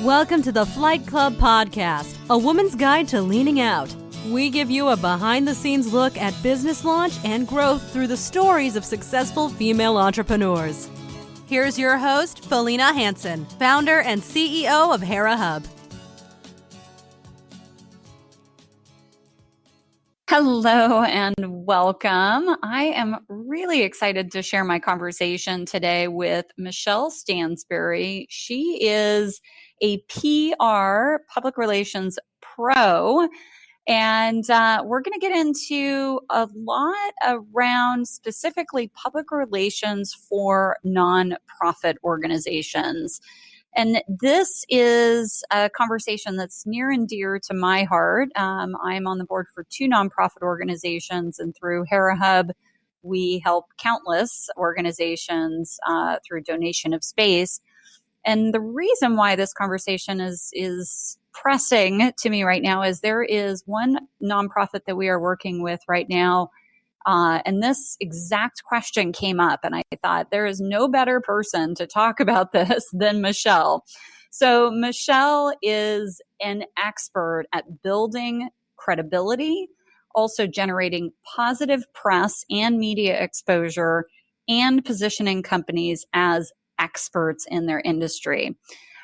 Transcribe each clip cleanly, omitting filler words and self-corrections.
Welcome to the Flight Club Podcast, a woman's guide to leaning out. We give you a behind-the-scenes look at business launch and growth through the stories of successful female entrepreneurs. Here's your host, Felina Hansen, founder and CEO of Hera Hub. Hello and welcome. I am really excited to share my conversation today with Michelle Stansburry. She is a PR, public relations pro, and we're going to get into a lot around specifically public relations for nonprofit organizations. And this is a conversation that's near and dear to my heart. I'm on the board for two nonprofit organizations, and through Hera Hub, we help countless organizations through donation of space. And the reason why this conversation is pressing to me right now is there is one nonprofit that we are working with right now. And this exact question came up, and I thought there is no better person to talk about this than Michelle. So Michelle is an expert at building credibility, also generating positive press and media exposure, and positioning companies as experts in their industry.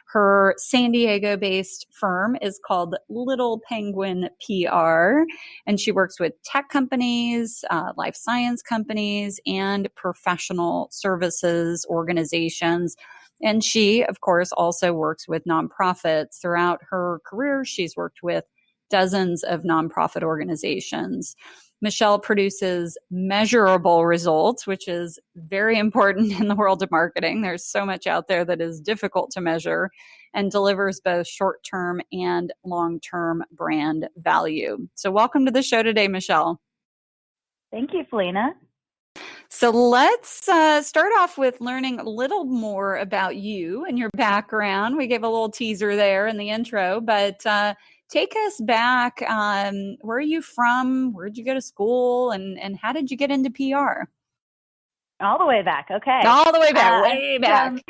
Her San Diego-based firm is called Little Penguin PR, and she works with tech companies, life science companies, and professional services organizations. And she, of course, also works with nonprofits. Throughout her career, she's worked with dozens of nonprofit organizations. Michelle produces measurable results, which is very important in the world of marketing. There's so much out there that is difficult to measure, and delivers both short-term and long-term brand value. So welcome to the show today, Michelle. Thank you, Felina. So let's start off with learning a little more about you and your background. We gave a little teaser there in the intro, but take us back. Where are you from? Where did you go to school? And how did you get into PR? All the way back. Okay. All the way back, way back.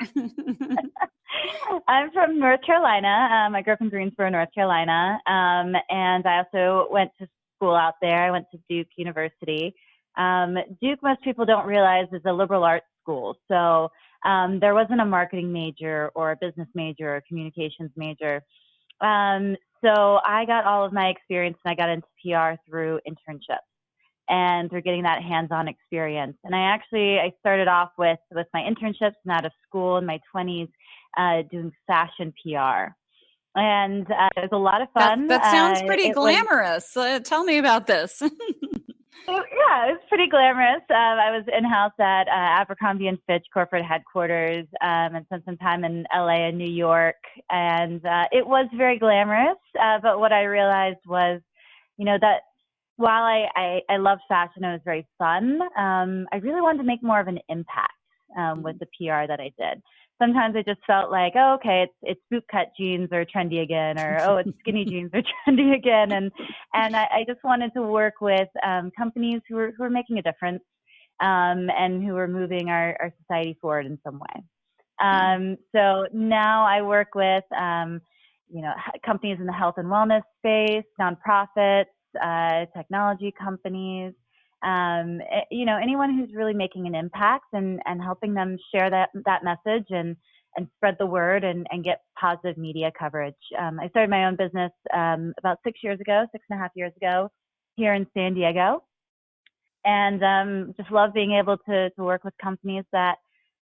I'm from North Carolina. I grew up in Greensboro, North Carolina. And I also went to school out there. I went to Duke University. Duke, most people don't realize, is a liberal arts school. So there wasn't a marketing major or a business major or a communications major. So I got all of my experience, and I got into PR through internships and through getting that hands-on experience. And I started off with my internships and out of school in my 20s doing fashion PR. And it was a lot of fun. That sounds pretty glamorous. Tell me about this. Yeah, it was pretty glamorous. I was in-house at Abercrombie & Fitch corporate headquarters and spent some time in LA and New York. And it was very glamorous. But what I realized was, that while I loved fashion, it was very fun. I really wanted to make more of an impact with the PR that I did. Sometimes I just felt like, oh, okay, it's bootcut jeans are trendy again, or oh, it's skinny jeans are trendy again, and I just wanted to work with companies who were making a difference and who were moving our society forward in some way. So now I work with companies in the health and wellness space, nonprofits, technology companies. Anyone who's really making an impact and helping them share that message and spread the word and get positive media coverage. I started my own business about 6.5 years ago here in San Diego. And just love being able to work with companies that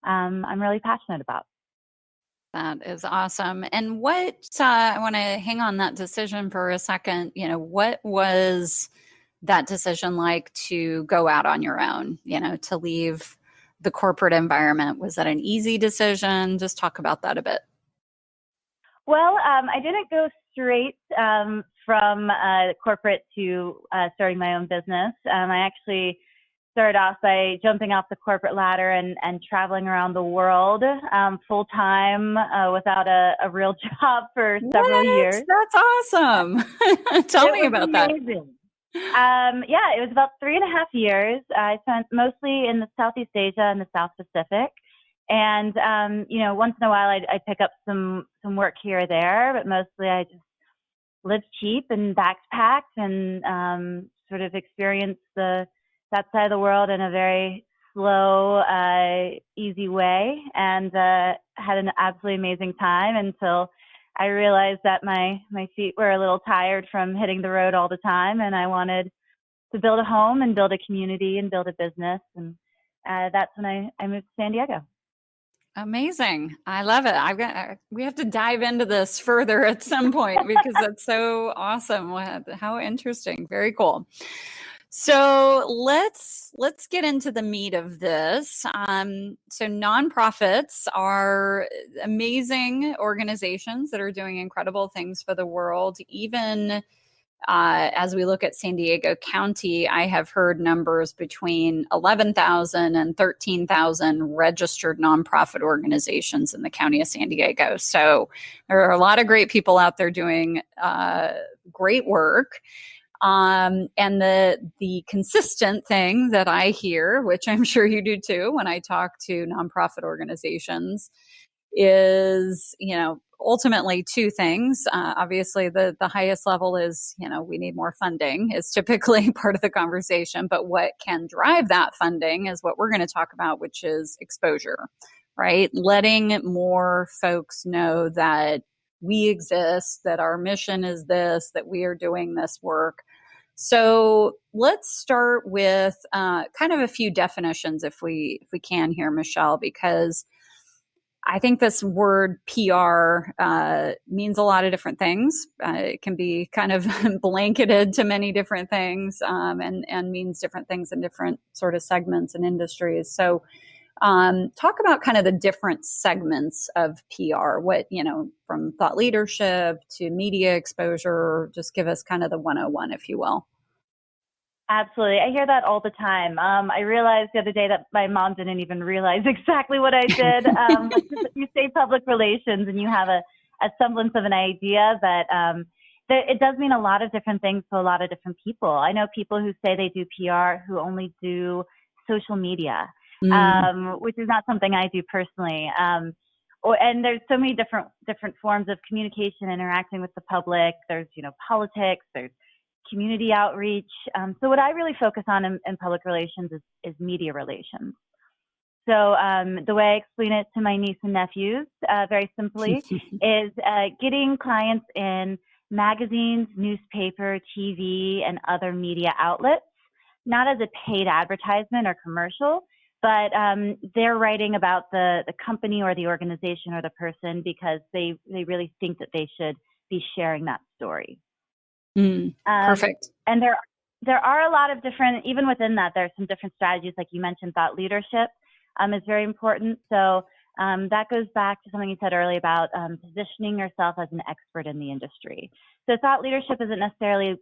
I'm really passionate about. That is awesome. And what, I want to hang on that decision for a second. What was that decision like to go out on your own, to leave the corporate environment? Was that an easy decision? Just talk about that a bit. Well, I didn't go straight from corporate to starting my own business. I actually started off by jumping off the corporate ladder and traveling around the world full time without a real job for several years. That's awesome. Tell me about amazing. It was about 3.5 years. I spent mostly in the Southeast Asia and the South Pacific. And, once in a while I pick up some work here or there, but mostly I just live cheap and backpacked and sort of experienced that side of the world in a very slow, easy way, and had an absolutely amazing time until I realized that my feet were a little tired from hitting the road all the time, and I wanted to build a home and build a community and build a business. And that's when I moved to San Diego. Amazing. I love it. We have to dive into this further at some point because that's so awesome. How interesting. Very cool. So let's get into the meat of this. So nonprofits are amazing organizations that are doing incredible things for the world. Even as we look at San Diego County, I have heard numbers between 11,000 and 13,000 registered nonprofit organizations in the county of San Diego. So there are a lot of great people out there doing great work. And the consistent thing that I hear, which I'm sure you do too, when I talk to nonprofit organizations, is, ultimately two things. Obviously, the highest level is, we need more funding is typically part of the conversation. But what can drive that funding is what we're going to talk about, which is exposure, right? Letting more folks know that we exist, that our mission is this, that we are doing this work. So let's start with kind of a few definitions, if we can here, Michelle, because I think this word PR means a lot of different things. It can be kind of blanketed to many different things and means different things in different sort of segments and industries. So talk about kind of the different segments of PR, from thought leadership to media exposure. Just give us kind of the 101, if you will. Absolutely. I hear that all the time. I realized the other day that my mom didn't even realize exactly what I did. You say public relations and you have a semblance of an idea that it does mean a lot of different things to a lot of different people. I know people who say they do PR who only do social media, which is not something I do personally. And there's so many different forms of communication, interacting with the public. There's, politics, there's community outreach. So what I really focus on in public relations is media relations. So the way I explain it to my niece and nephews, very simply, is getting clients in magazines, newspaper, TV, and other media outlets, not as a paid advertisement or commercial, but they're writing about the company or the organization or the person because they really think that they should be sharing that story. Perfect. And there are a lot of different, even within that, there are some different strategies, like you mentioned, thought leadership is very important. So that goes back to something you said earlier about positioning yourself as an expert in the industry. So thought leadership isn't necessarily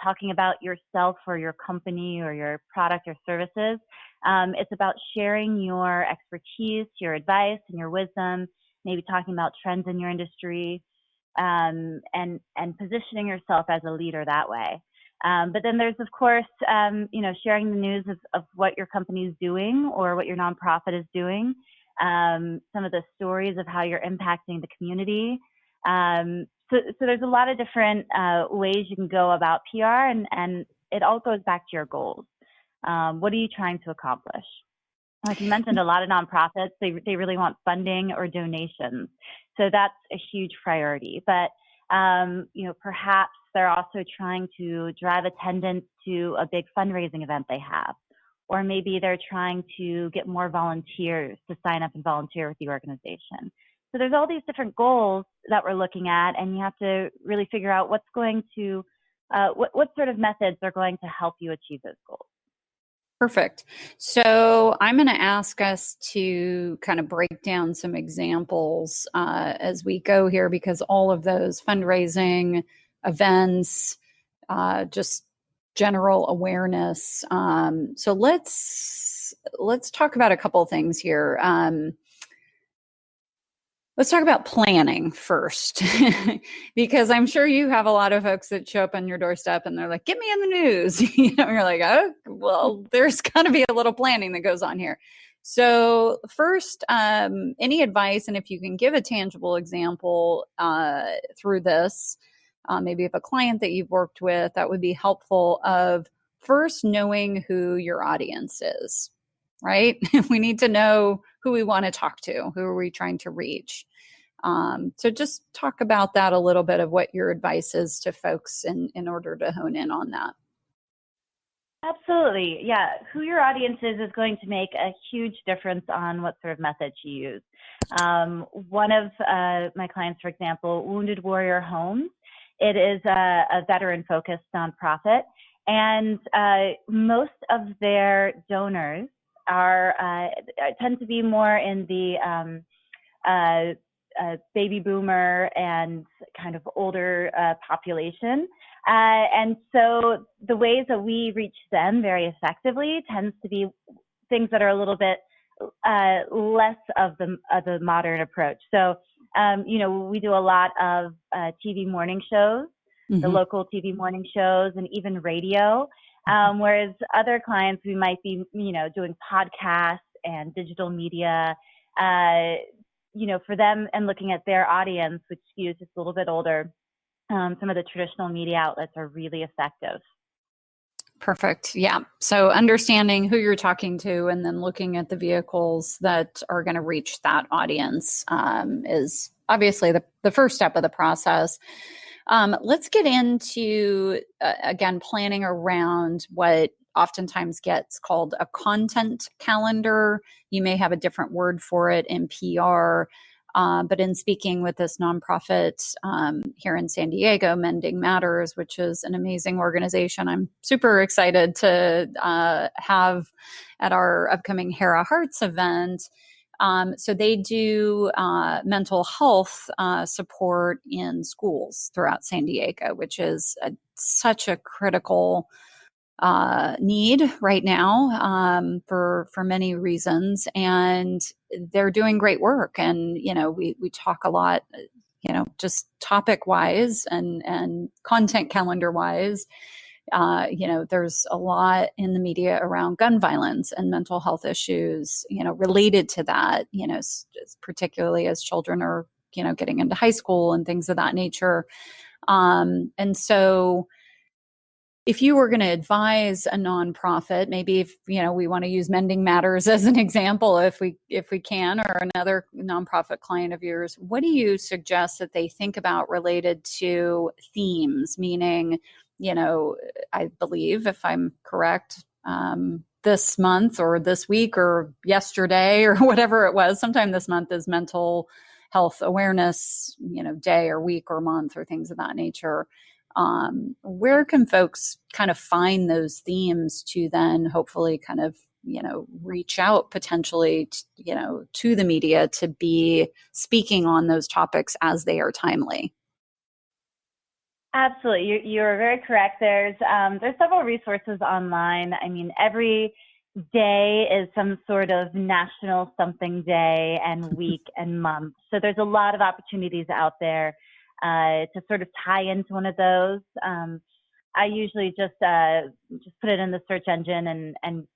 talking about yourself or your company or your product or services. It's about sharing your expertise, your advice, and your wisdom, maybe talking about trends in your industry, and positioning yourself as a leader that way. But then there's, of course, sharing the news of what your company is doing or what your nonprofit is doing, some of the stories of how you're impacting the community. So there's a lot of different ways you can go about PR, and it all goes back to your goals. What are you trying to accomplish? Like you mentioned, a lot of nonprofits, they really want funding or donations. So that's a huge priority. But, perhaps they're also trying to drive attendance to a big fundraising event they have. Or maybe they're trying to get more volunteers to sign up and volunteer with the organization. So there's all these different goals that we're looking at, and you have to really figure out what's going to, what sort of methods are going to help you achieve those goals. Perfect. So I'm going to ask us to kind of break down some examples as we go here, because all of those fundraising events, just general awareness. So let's talk about a couple of things here. Let's talk about planning first, because I'm sure you have a lot of folks that show up on your doorstep and they're like, get me in the news. You're like, oh, well, there's got to be a little planning that goes on here. So first, any advice, and if you can give a tangible example through this, maybe of a client that you've worked with, that would be helpful, of first knowing who your audience is, right? We need to know who we want to talk to, who are we trying to reach. So just talk about that a little bit, of what your advice is to folks in order to hone in on that. Absolutely. Yeah. Who your audience is going to make a huge difference on what sort of message you use. One of my clients, for example, Wounded Warrior Homes, it is a veteran-focused nonprofit, and most of their donors tend to be more in the baby boomer and kind of older population. And so the ways that we reach them very effectively tends to be things that are a little bit less of the modern approach. So, we do a lot of TV morning shows, the local TV morning shows, and even radio. Whereas other clients, we might be, doing podcasts and digital media, for them, and looking at their audience, which skews just a little bit older. Some of the traditional media outlets are really effective. Perfect. Yeah. So understanding who you're talking to and then looking at the vehicles that are going to reach that audience is obviously the first step of the process. Let's get into, again, planning around what oftentimes gets called a content calendar. You may have a different word for it in PR. But in speaking with this nonprofit here in San Diego, Mending Matters, which is an amazing organization, I'm super excited to have at our upcoming Hera Hearts event. So they do mental health support in schools throughout San Diego, which is such a critical need right now for many reasons, and they're doing great work. And we talk a lot, just topic wise and content calendar wise. There's a lot in the media around gun violence and mental health issues, related to that. Particularly as children are getting into high school and things of that nature. And so if you were going to advise a nonprofit, maybe if we want to use Mending Matters as an example, if we can, or another nonprofit client of yours, what do you suggest that they think about related to themes? Meaning, I believe, if I'm correct, this month or this week or yesterday or whatever it was, sometime this month is Mental Health Awareness, day or week or month or things of that nature. Where can folks kind of find those themes to then hopefully kind of, reach out potentially, to the media to be speaking on those topics as they are timely? Absolutely. You're very correct. There's several resources online. I mean, every day is some sort of national something day and week and month. So there's a lot of opportunities out there to sort of tie into one of those. I usually just put it in the search engine and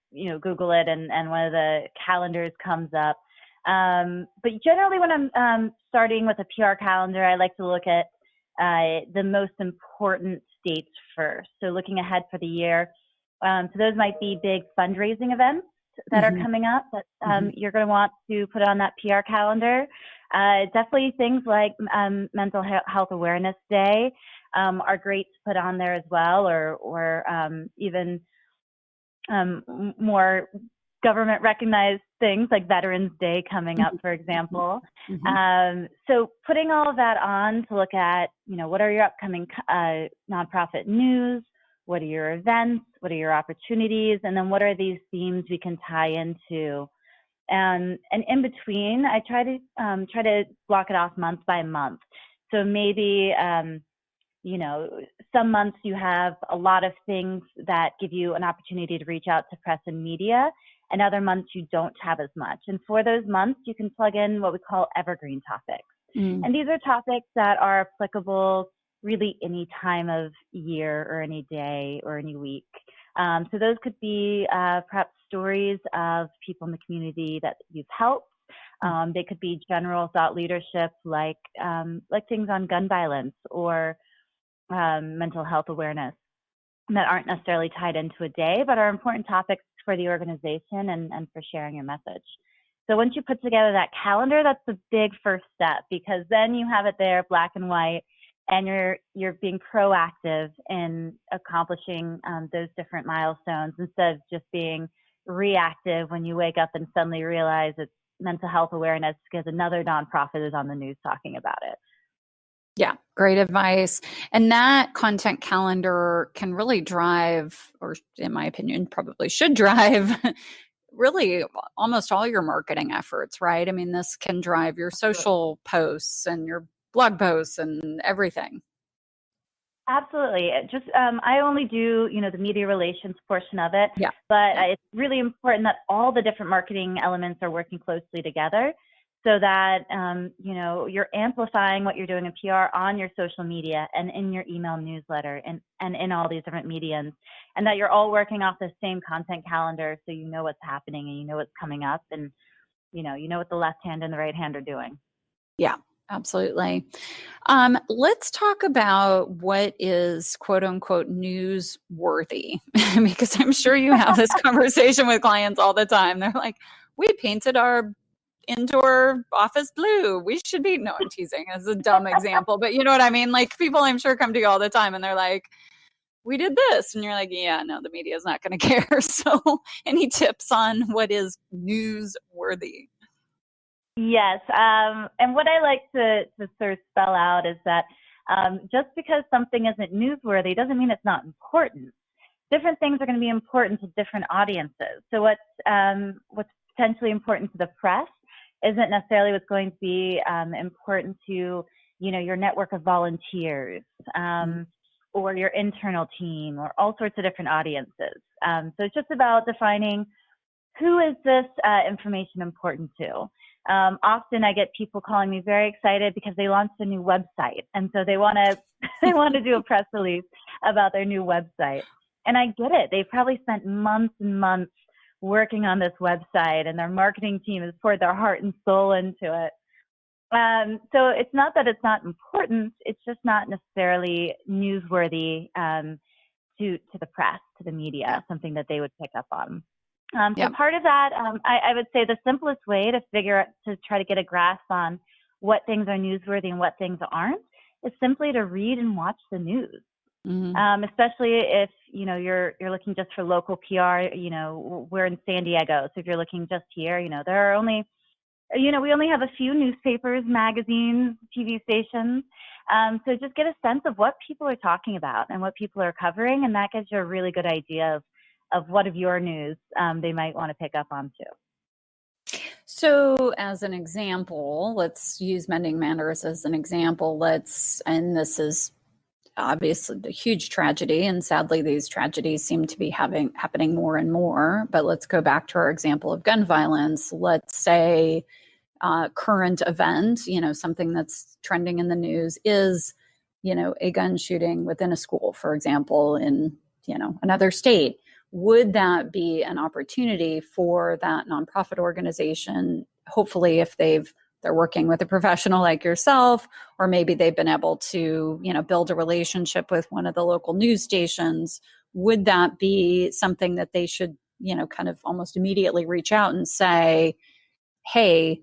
Google it, and one of the calendars comes up. But generally, when I'm starting with a PR calendar, I like to look at the most important dates first. So looking ahead for the year. So those might be big fundraising events that are coming up that you're going to want to put on that PR calendar. Definitely things like Mental Health Awareness Day are great to put on there as well, or even more government recognized things like Veterans Day coming up, for example. So putting all of that on to look at, what are your upcoming nonprofit news? What are your events? What are your opportunities? And then what are these themes we can tie into? And in between, I try to block it off month by month. So maybe, some months you have a lot of things that give you an opportunity to reach out to press and media, and other months you don't have as much. And for those months, you can plug in what we call evergreen topics. And these are topics that are applicable really any time of year or any day or any week. So those could be perhaps stories of people in the community that you've helped. They could be general thought leadership, like things on gun violence or mental health awareness that aren't necessarily tied into a day, but are important topics for the organization and for sharing your message. So once you put together that calendar, that's the big first step, because then you have it there, black and white, and you're being proactive in accomplishing those different milestones instead of just being reactive when you wake up and suddenly realize it's mental health awareness because another nonprofit is on the news talking about it. Yeah, great advice. And that content calendar can really drive, or in my opinion, probably should drive really almost all your marketing efforts, right? I mean, this can drive your social posts and your blog posts and everything. Absolutely. Just I only do, the media relations portion of it, but it's really important that all the different marketing elements are working closely together so that, you're amplifying what you're doing in PR on your social media and in your email newsletter and in all these different mediums, and that you're all working off the same content calendar so you know what's happening and you know what's coming up and, you know what the left hand and the right hand are doing. Yeah. Absolutely. Let's talk about what is quote unquote newsworthy, because I'm sure you have this conversation with clients all the time. They're like, we painted our indoor office blue. We should be, no, I'm teasing as a dumb example, but you know what I mean? Like people I'm sure come to you all the time and they're like, we did this. And you're like, yeah, no, the media is not going to care. So any tips on what is newsworthy? Yes, and what I like to sort of spell out is that just because something isn't newsworthy doesn't mean it's not important. Different things are going to be important to different audiences. So what's potentially important to the press isn't necessarily what's going to be important to your network of volunteers or your internal team or all sorts of different audiences. So it's just about defining who is this information important to. Often I get people calling me very excited because they launched a new website, and so they want to do a press release about their new website. And I get it. They've probably spent months and months working on this website, and their marketing team has poured their heart and soul into it. So it's not that it's not important. It's just not necessarily newsworthy to the press, to the media, something that they would pick up on. So part of that, I would say the simplest way to try to get a grasp on what things are newsworthy and what things aren't is simply to read and watch the news. Mm-hmm. Especially if, you're looking just for local PR, we're in San Diego. So if you're looking just here, there are only, we only have a few newspapers, magazines, TV stations. So just get a sense of what people are talking about and what people are covering. And that gives you a really good idea of what of your news they might want to pick up on too. So as an example, let's use Mending Matters as an example. And this is obviously a huge tragedy, and sadly these tragedies seem to be happening more and more. But let's go back to our example of gun violence. Let's say current event, something that's trending in the news is, a gun shooting within a school, for example, in, another state. Would that be an opportunity for that nonprofit organization, hopefully if they're working with a professional like yourself, or maybe they've been able to, build a relationship with one of the local news stations? Would that be something that they should, kind of almost immediately reach out and say, hey,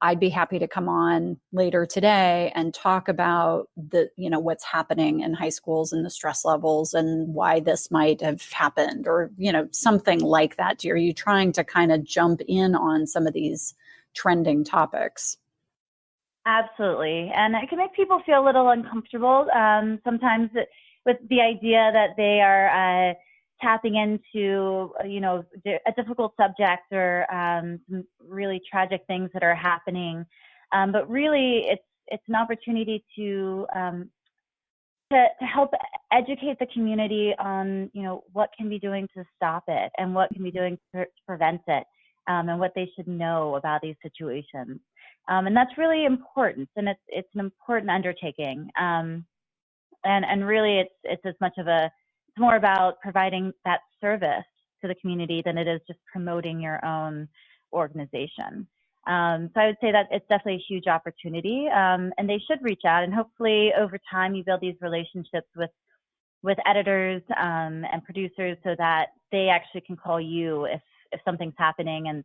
I'd be happy to come on later today and talk about what's happening in high schools and the stress levels and why this might have happened, or, something like that? Are you trying to kind of jump in on some of these trending topics? Absolutely. And it can make people feel a little uncomfortable sometimes with the idea that they are tapping into, a difficult subject or some really tragic things that are happening. But really, it's an opportunity to help educate the community on, what can be doing to stop it and what can be doing to prevent it, and what they should know about these situations. And that's really important, and it's an important undertaking. And really, it's as much of it's more about providing that service to the community than it is just promoting your own organization. So I would say that it's definitely a huge opportunity, and they should reach out. And hopefully over time you build these relationships with editors and producers so that they actually can call you if something's happening and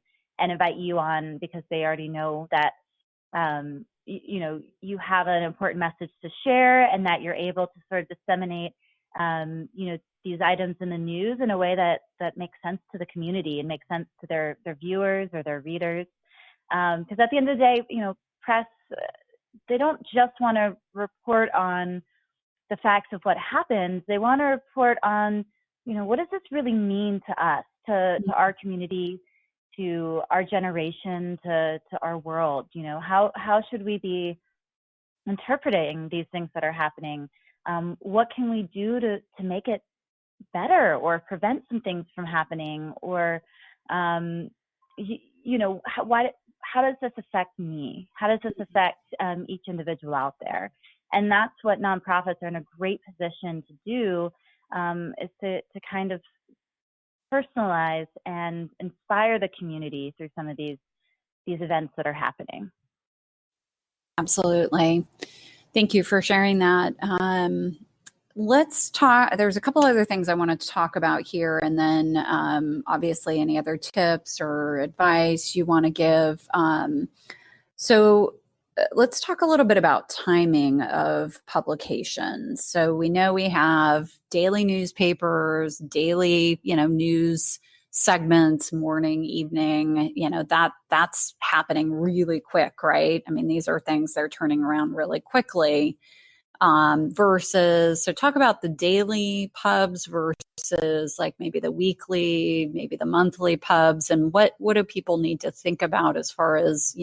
invite you on, because they already know that you have an important message to share, and that you're able to sort of disseminate these items in the news in a way that makes sense to the community and makes sense to their viewers or their readers. Because at the end of the day, press, they don't just want to report on the facts of what happens. They want to report on, what does this really mean to us, to our community, to our generation, to our world? How should we be interpreting these things that are happening? What can we do to make it better or prevent some things from happening? Or, how does this affect me? How does this affect each individual out there? And that's what nonprofits are in a great position to do, is to kind of personalize and inspire the community through some of these events that are happening. Absolutely. Thank you for sharing that. Let's talk, there's a couple other things I wanted to talk about here, and then obviously any other tips or advice you want to give. So let's talk a little bit about timing of publications. So we know we have daily newspapers, daily, news segments, morning, evening, that's happening really quick, right? I mean, these are things they're turning around really quickly. So talk about the daily pubs versus like maybe the weekly, maybe the monthly pubs, and what do people need to think about as far as,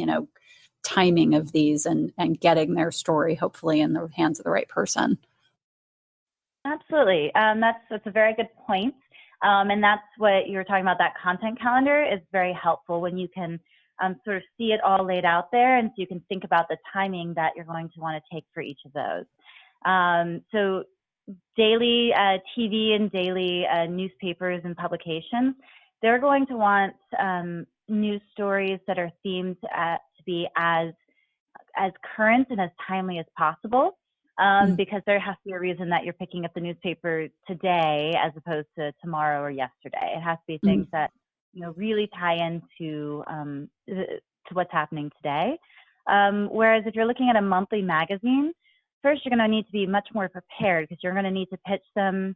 timing of these and getting their story hopefully in the hands of the right person. Absolutely. That's a very good point. And that's what you were talking about, that content calendar is very helpful when you can sort of see it all laid out there, and so you can think about the timing that you're going to want to take for each of those. So daily TV and daily newspapers and publications, they're going to want news stories that are themed to be as current and as timely as possible, because there has to be a reason that you're picking up the newspaper today as opposed to tomorrow or yesterday. It has to be things that really tie into to what's happening today. Whereas if you're looking at a monthly magazine, first you're going to need to be much more prepared, because you're going to need to pitch them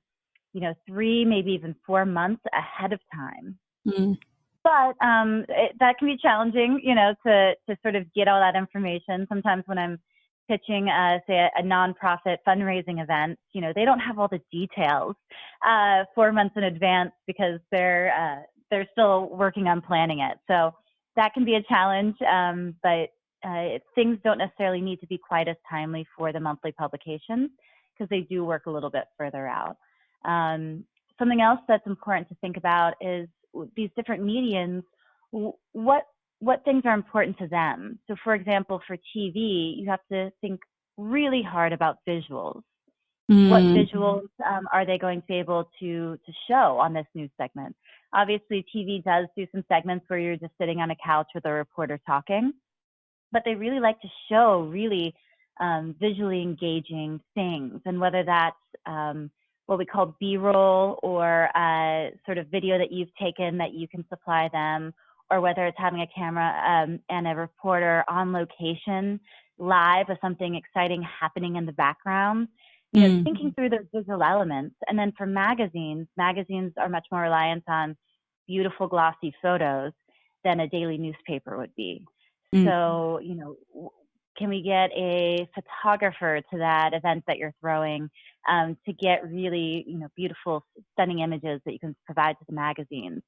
3, maybe even 4 months ahead of time. But that can be challenging, to sort of get all that information. Sometimes when I'm pitching, say, a nonprofit fundraising event, they don't have all the details 4 months in advance, because they're still working on planning it. So that can be a challenge, but things don't necessarily need to be quite as timely for the monthly publications, because they do work a little bit further out. Something else that's important to think about is these different mediums, what things are important to them. So for example, for TV, you have to think really hard about visuals. What visuals are they going to be able to show on this news segment? Obviously, TV does do some segments where you're just sitting on a couch with a reporter talking, but they really like to show really visually engaging things. And whether that's what we call B-roll, or sort of video that you've taken that you can supply them, or whether it's having a camera and a reporter on location live with something exciting happening in the background, thinking through those visual elements. And then for magazines are much more reliant on beautiful glossy photos than a daily newspaper would be. So, can we get a photographer to that event that you're throwing to get really, beautiful, stunning images that you can provide to the magazines?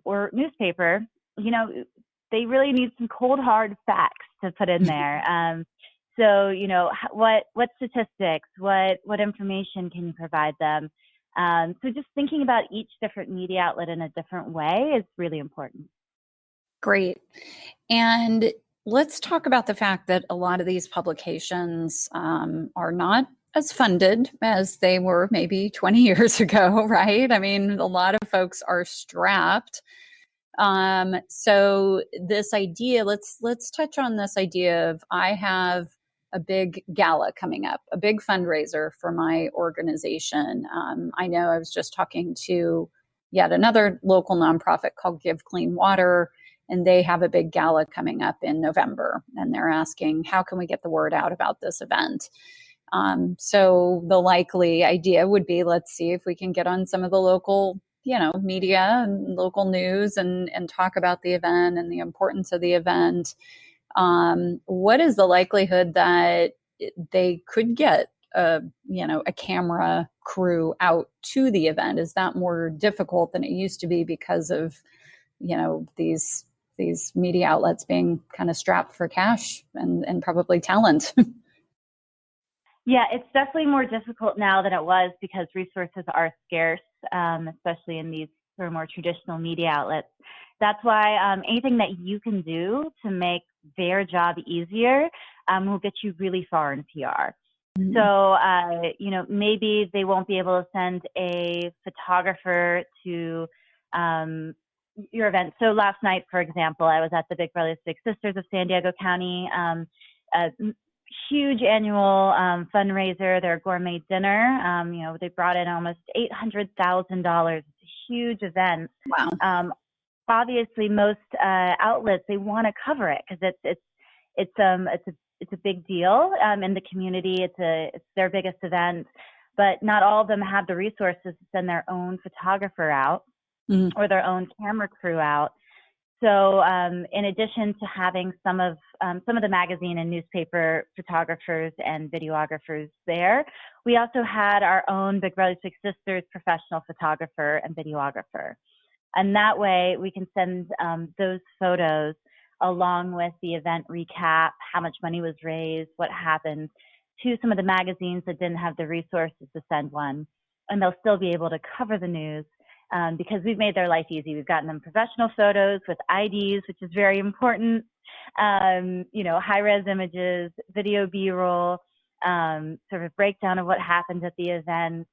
Or newspaper, they really need some cold, hard facts to put in there. So, what statistics, what information can you provide them? So just thinking about each different media outlet in a different way is really important. Great. And let's talk about the fact that a lot of these publications are not as funded as they were maybe 20 years ago, right? I mean, a lot of folks are strapped. So this idea, let's touch on this idea of I have a big gala coming up, a big fundraiser for my organization. I know I was just talking to yet another local nonprofit called Give Clean Water, and they have a big gala coming up in November, and they're asking, how can we get the word out about this event? So the likely idea would be, let's see if we can get on some of the local, media and local news and talk about the event and the importance of the event. What is the likelihood that they could get a camera crew out to the event? Is that more difficult than it used to be because of, these media outlets being kind of strapped for cash and probably talent? Yeah, it's definitely more difficult now than it was because resources are scarce, especially in these sort of more traditional media outlets. That's why anything that you can do to make their job easier will get you really far in PR. Mm-hmm. So, maybe they won't be able to send a photographer to your event. So last night, for example, I was at the Big Brothers Big Sisters of San Diego County. Huge annual fundraiser, their gourmet dinner. They brought in almost $800,000. It's a huge event. Wow. Obviously, most outlets, they want to cover it because it's a big deal in the community. It's their biggest event, but not all of them have the resources to send their own photographer out or their own camera crew out. So in addition to having some of the magazine and newspaper photographers and videographers there, we also had our own Big Brothers Big Sisters professional photographer and videographer. And that way we can send those photos along with the event recap, how much money was raised, what happened, to some of the magazines that didn't have the resources to send one. And they'll still be able to cover the news. Because we've made their life easy. We've gotten them professional photos with IDs, which is very important, high-res images, video B-roll, sort of a breakdown of what happened at the event,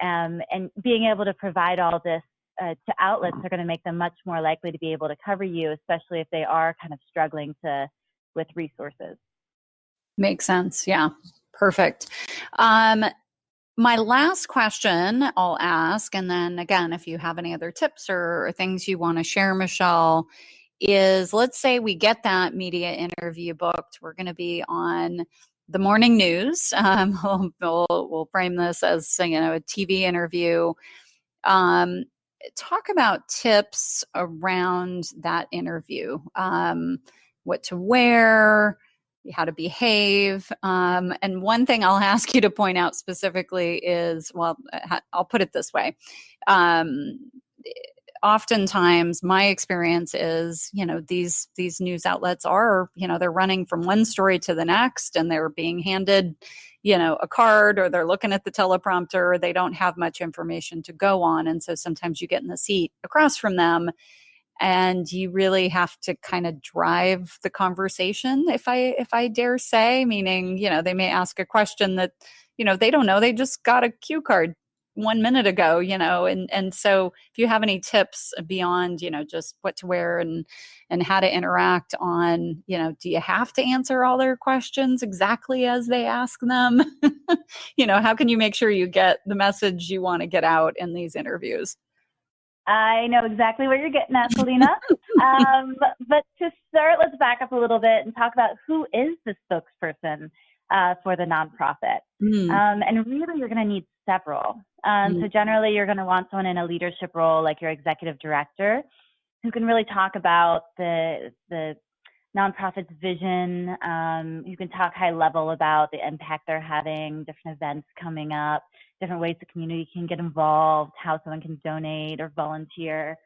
and being able to provide all this to outlets are going to make them much more likely to be able to cover you, especially if they are kind of struggling with resources. Makes sense. Yeah, perfect. My last question I'll ask, and then again, if you have any other tips or things you want to share, Michelle, is let's say we get that media interview booked. We're going to be on the morning news. We'll frame this as a TV interview. Talk about tips around that interview. What to wear, how to behave. And one thing I'll ask you to point out specifically is, well, I'll put it this way. Oftentimes my experience is, these news outlets are, they're running from one story to the next and they're being handed, a card, or they're looking at the teleprompter. They don't have much information to go on. And so sometimes you get in the seat across from them and you really have to kind of drive the conversation, if I dare say, meaning, they may ask a question that, they don't know. They just got a cue card 1 minute ago, and so if you have any tips beyond, just what to wear and how to interact on, do you have to answer all their questions exactly as they ask them? How can you make sure you get the message you want to get out in these interviews? I know exactly what you're getting at, Selena. But to start, let's back up a little bit and talk about who is the spokesperson for the nonprofit. And really, you're going to need several. So generally, you're going to want someone in a leadership role, like your executive director, who can really talk about the nonprofit's vision. You can talk high level about the impact they're having, different events coming up, different ways the community can get involved, how someone can donate or volunteer.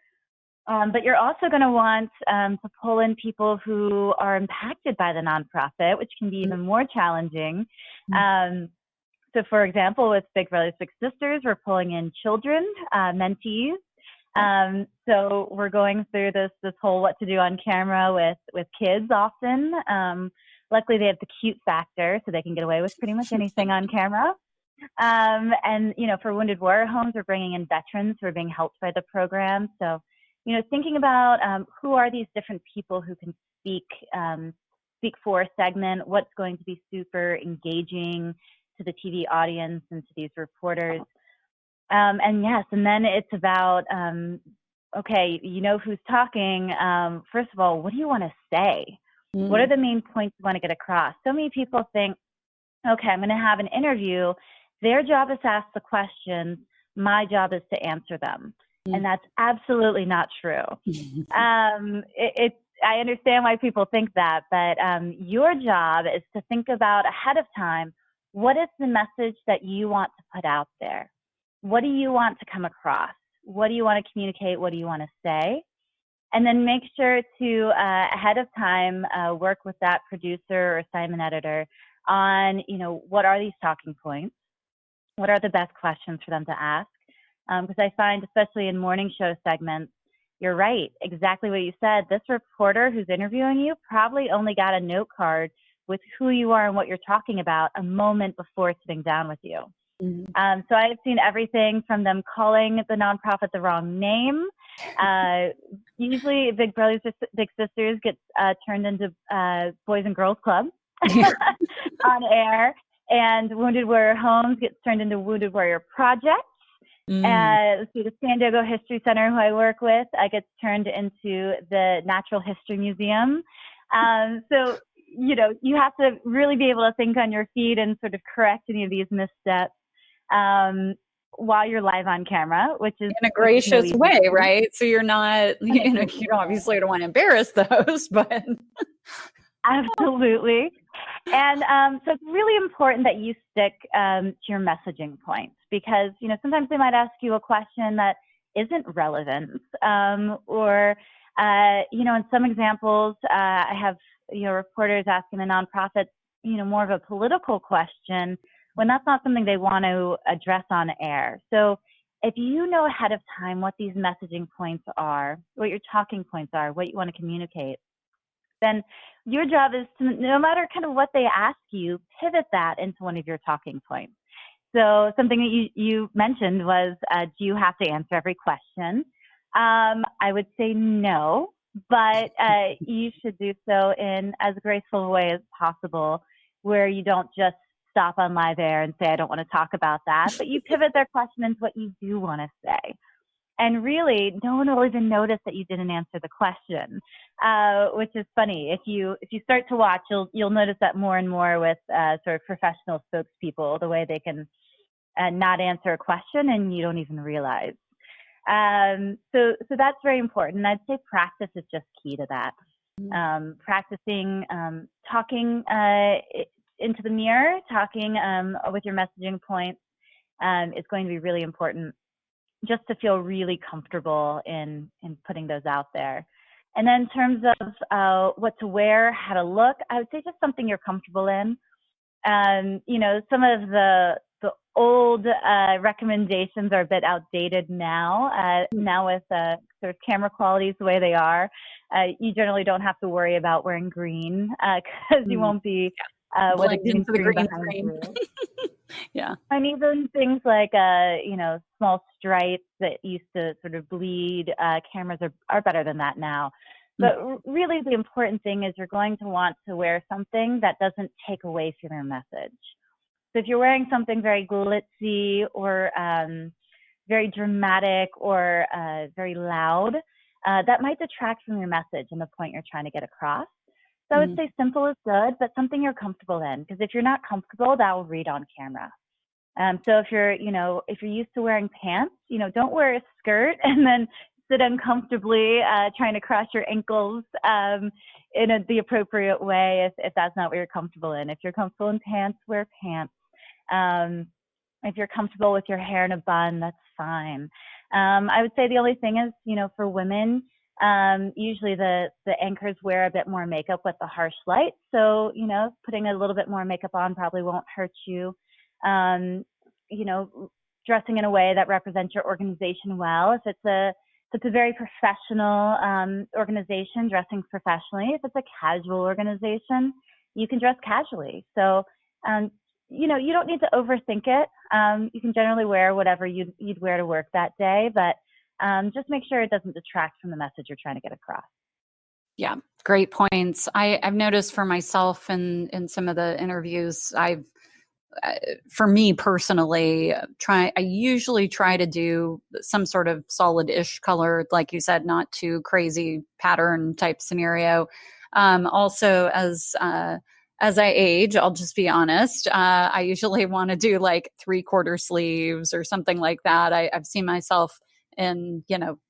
But you're also going to want to pull in people who are impacted by the nonprofit, which can be even more challenging. So, for example, with Big Brothers Big Sisters, we're pulling in children, mentees. So we're going through this whole what to do on camera with kids often. Luckily, they have the cute factor, so they can get away with pretty much anything on camera. And, for Wounded Warrior Homes, we're bringing in veterans who are being helped by the program. So, thinking about who are these different people who can speak for a segment, what's going to be super engaging to the TV audience and to these reporters. And then it's about, okay, who's talking. First of all, what do you want to say? What are the main points you want to get across? So many people think, okay, I'm going to have an interview. Their job is to ask the questions. My job is to answer them. And that's absolutely not true. I understand why people think that, but your job is to think about ahead of time, what is the message that you want to put out there? What do you want to come across? What do you want to communicate? What do you want to say? And then make sure to, ahead of time, work with that producer or assignment editor on, what are these talking points? What are the best questions for them to ask? Because I find, especially in morning show segments, you're right, exactly what you said. This reporter who's interviewing you probably only got a note card with who you are and what you're talking about a moment before sitting down with you. So I have seen everything from them calling the nonprofit the wrong name. Usually Big Brothers Big Sisters gets turned into Boys and Girls Club on air, and Wounded Warrior Homes gets turned into Wounded Warrior Project. Let's see, the San Diego History Center, who I work with, gets turned into the Natural History Museum. So, you have to really be able to think on your feet and sort of correct any of these missteps while you're live on camera, which is in a gracious way, right? So you're not, you obviously don't want to embarrass the host, but absolutely. And so it's really important that you stick to your messaging points, because sometimes they might ask you a question that isn't relevant, or in some examples, I have reporters asking the nonprofits more of a political question when that's not something they want to address on air. So if you know ahead of time what these messaging points are, what your talking points are, what you want to communicate, then your job is to, no matter kind of what they ask you, pivot that into one of your talking points. So something that you mentioned was, do you have to answer every question? I would say no, but you should do so in as graceful a way as possible, where you don't just stop on live air and say, I don't want to talk about that, but you pivot their question into what you do want to say. And really, no one will even notice that you didn't answer the question, which is funny. If you start to watch, you'll notice that more and more with sort of professional spokespeople, the way they can not answer a question and you don't even realize. So that's very important. I'd say practice is just key to that. Practicing talking into the mirror, talking with your messaging points is going to be really important, just to feel really comfortable in putting those out there. And then in terms of what to wear, how to look, I would say just something you're comfortable in. Some of the old recommendations are a bit outdated now. Now with sort of camera qualities the way they are, you generally don't have to worry about wearing green because you won't be with a green screen behind you. Yeah. And even things like, small stripes that used to sort of bleed, cameras are better than that now. But really the important thing is you're going to want to wear something that doesn't take away from your message. So if you're wearing something very glitzy or very dramatic or very loud, that might detract from your message and the point you're trying to get across. So I would say simple is good, but something you're comfortable in, because if you're not comfortable, that will read on camera. So if you're used to wearing pants, don't wear a skirt and then sit uncomfortably trying to cross your ankles in the appropriate way if that's not what you're comfortable in. If you're comfortable in pants, wear pants. If you're comfortable with your hair in a bun, that's fine. I would say the only thing is, for women, usually the anchors wear a bit more makeup with the harsh light. So, putting a little bit more makeup on probably won't hurt you. Dressing in a way that represents your organization well. If it's a very professional organization, dressing professionally. If it's a casual organization, you can dress casually. So, you don't need to overthink it. You can generally wear whatever you'd wear to work that day, but just make sure it doesn't detract from the message you're trying to get across. Yeah, great points. I've noticed for myself in some of the interviews for me personally, I usually try to do some sort of solid-ish color, like you said, not too crazy pattern type scenario. Also, as I age, I'll just be honest, I usually want to do like 3/4 sleeves or something like that. I've seen myself in,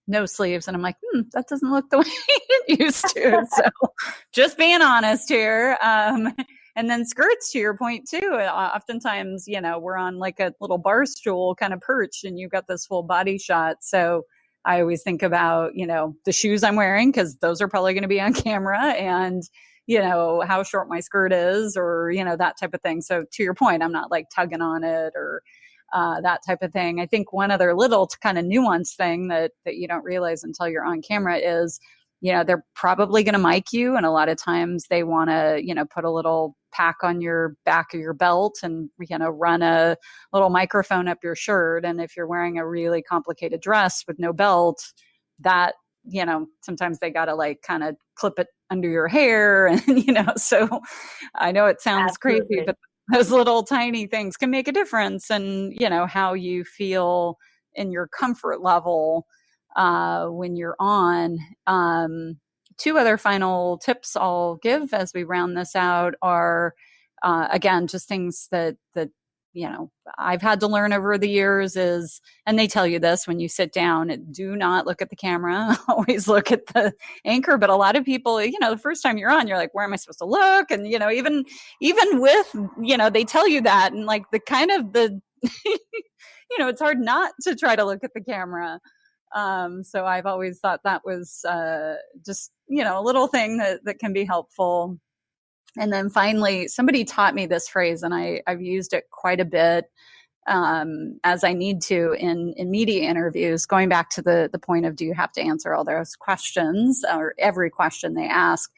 no sleeves, and I'm like, that doesn't look the way it used to. So just being honest here. And then skirts, to your point too. Oftentimes, we're on like a little bar stool kind of perch and you've got this full body shot. So I always think about, the shoes I'm wearing, because those are probably going to be on camera, and, how short my skirt is, or, that type of thing. So to your point, I'm not like tugging on it or that type of thing. I think one other little kind of nuanced thing that you don't realize until you're on camera is, they're probably going to mic you. And a lot of times they want to, put a little pack on your back of your belt and, run a little microphone up your shirt. And if you're wearing a really complicated dress with no belt, that, sometimes they got to like kind of clip it under your hair. And, so I know it sounds Absolutely crazy, but those little tiny things can make a difference in, how you feel in your comfort level when you're on. Two other final tips I'll give as we round this out are, again, just things that I've had to learn over the years is, and they tell you this when you sit down, do not look at the camera, always look at the anchor. But a lot of people, the first time you're on, you're like, where am I supposed to look? And, even with, they tell you that, and like the kind of the, it's hard not to try to look at the camera. So I've always thought that was just, a little thing that can be helpful. And then finally, somebody taught me this phrase, and I've used it quite a bit as I need to in media interviews, going back to the point of, do you have to answer all those questions or every question they ask?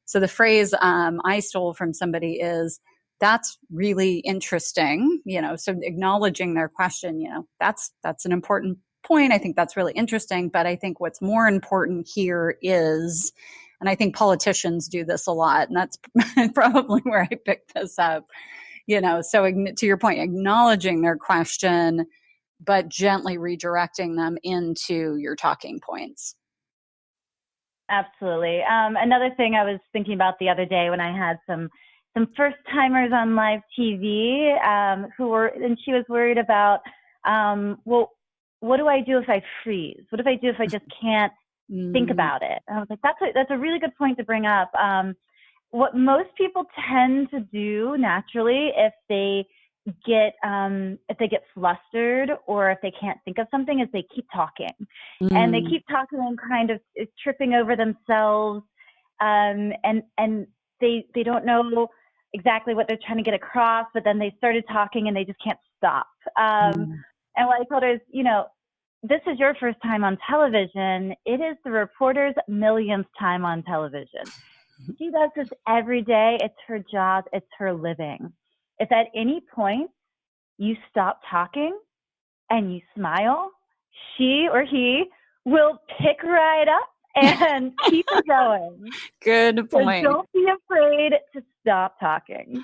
So the phrase I stole from somebody is, that's really interesting, so acknowledging their question, that's an important point. I think that's really interesting. But I think what's more important here is, and I think politicians do this a lot, and that's probably where I picked this up, so to your point, acknowledging their question, but gently redirecting them into your talking points. Absolutely. Another thing I was thinking about the other day when I had some first timers on live TV and she was worried about, well, what do I do if I freeze? What do I do if I just can't think about it? And I was like, that's a really good point to bring up. What most people tend to do naturally if they get flustered or if they can't think of something is they keep talking. And they keep talking and kind of tripping over themselves, and they don't know exactly what they're trying to get across, but then they started talking and they just can't stop. And what I told her is, this is your first time on television. It is the reporter's millionth time on television. She does this every day. It's her job. It's her living. If at any point you stop talking and you smile, she or he will pick right up and keep it going. Good point. So don't be afraid to stop talking,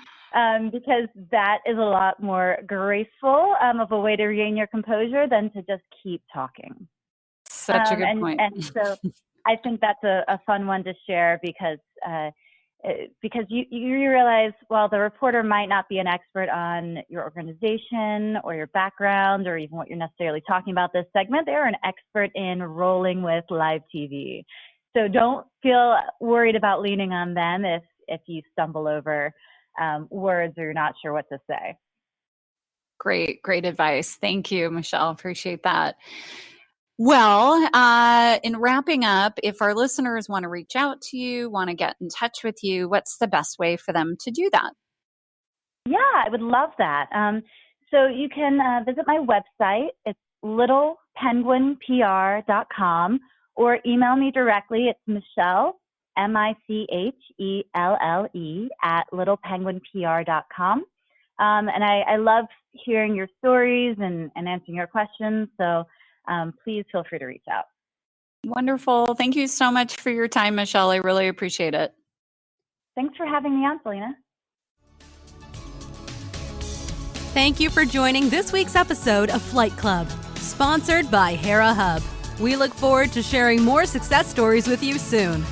because that is a lot more graceful of a way to regain your composure than to just keep talking. Such a good point. And so I think that's a fun one to share because you realize, well, the reporter might not be an expert on your organization or your background or even what you're necessarily talking about this segment. They're an expert in rolling with live TV. So don't feel worried about leaning on them if you stumble over words or you're not sure what to say. Great advice. Thank you, Michelle. Appreciate that. Well, in wrapping up, if our listeners want to reach out to you, want to get in touch with you, what's the best way for them to do that? Yeah, I would love that. So you can visit my website. It's littlepenguinpr.com, or email me directly. It's Michelle, Michelle, @littlepenguinpr.com. And I love hearing your stories and answering your questions. So please feel free to reach out. Wonderful. Thank you so much for your time, Michelle. I really appreciate it. Thanks for having me on, Selena. Thank you for joining this week's episode of Flight Club, sponsored by Hera Hub. We look forward to sharing more success stories with you soon.